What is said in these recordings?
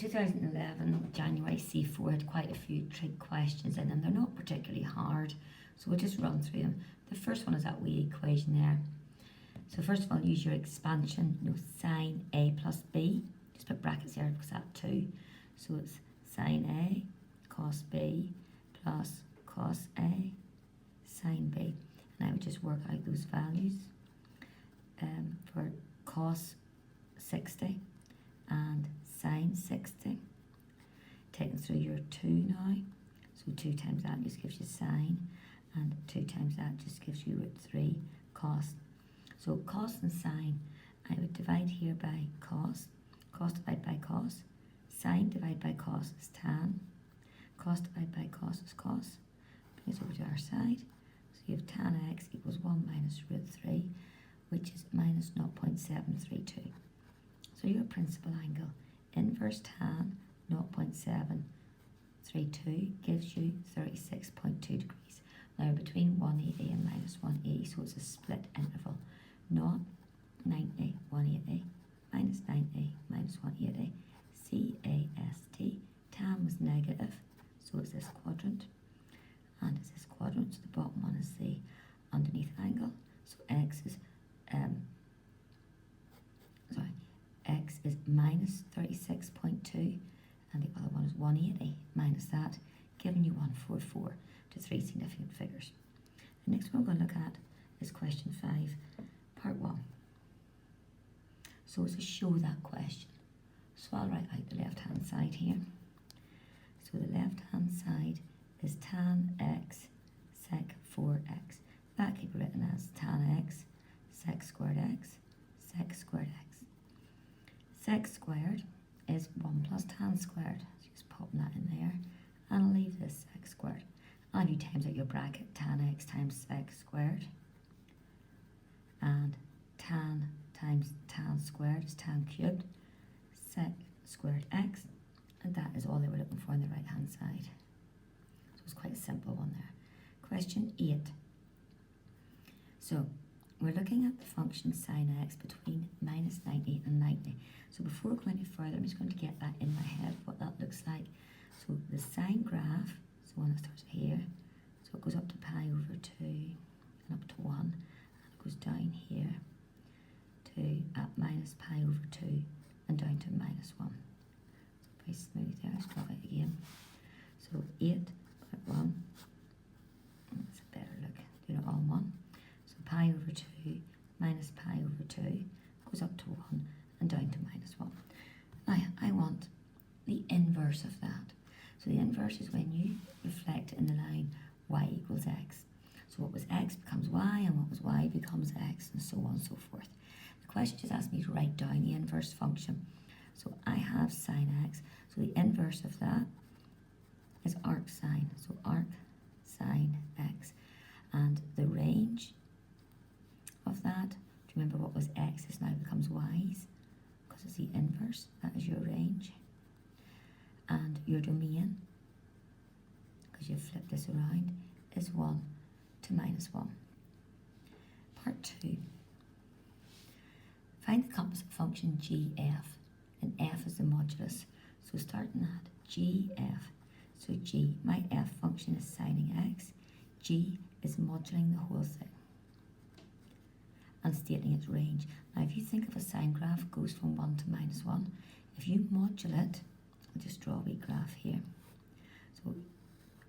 2011 January C4 had quite a few trig questions in them. They're not particularly hard, so we'll just run through them. The first one is that wee equation there. So first of all, use your expansion, sine A plus B. Just put brackets there because that's 2. So it's sine A cos B plus cos A sine B. And I would just work out those values for cos 60 and sine 60. Taking through your 2 now. So 2 times that just gives you sine, and 2 times that just gives you root 3 cos. So cos and sine, I would divide here by cos. Cos divided by cos. Sine divided by cos is tan. Cos divided by cos is cos. Bring it over to our side. So you have tan x equals 1 minus root 3, which is minus 0.732. So your principal angle, inverse tan 0.732 gives you 36.2 degrees. Now between 180 and minus 180, so it's a split interval. Not 90, 180, minus 90, minus 180, CAST. Tan was negative, so it's this quadrant. And it's this quadrant, so the bottom one is the underneath angle. So x is minus 36.2, and the other one is 180 minus that, giving you 144 to 3 significant figures. The next one we're going to look at is question 5, part 1. So it's a show that question. So I'll write out the left hand side here. So the left hand side is tan x sec 4x. That could be written as tan x sec squared x sec squared x. Sec squared is 1 plus tan squared. So just pop that in there, and I'll leave this sec squared. And you times out your bracket, tan x times sec squared, and tan times tan squared is tan cubed, sec squared x, and that is all they were looking for on the right hand side. So it's quite a simple one there. Question 8. So we're looking at the function sine x between minus 90 and 90. So before we go any further, I'm just going to get that in my head, what that looks like. So the sine graph is the one that starts here. So it goes up to pi over 2 and up to 1. And it goes down here to at minus pi over 2 and down to minus 1. So very smooth there. Let's draw it again. So 8.1. That's a better look. Do it all in one. So pi over 2 minus pi over 2 goes up to 1 and down to minus 1. Now I want the inverse of that. So the inverse is when you reflect in the line y equals x. So what was x becomes y, and what was y becomes x, and so on and so forth. The question just asked me to write down the inverse function. So I have sine x. So the inverse of that is arc sine. So arc sine x. And the range of that, do you remember what was x is now becomes y's? Because it's the inverse, that is your range. And your domain, because you've flipped this around, is 1 to minus 1. Part 2. Find the composite function gf, and f is the modulus. So starting at gf, so g, my f function is sine x, g is moduling the whole thing and stating its range. Now if you think of a sine graph, it goes from 1 to minus 1. If you modulate, I'll just draw a wee graph here. So,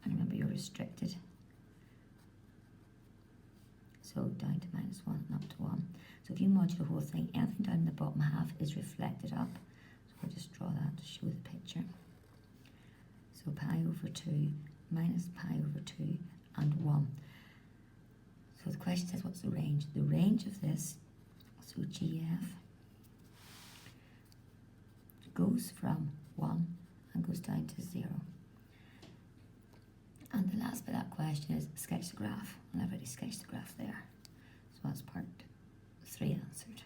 and remember you're restricted. So down to minus 1 and up to 1. So if you modulate the whole thing, anything down in the bottom half is reflected up. So we'll just draw that to show the picture. So pi over 2 minus pi over 2 and 1. So the question says, what's the range? The range of this, so GF, goes from 1 and goes down to 0. And the last bit of that question is sketch the graph. And I've already sketched the graph there. So that's part 3 answered.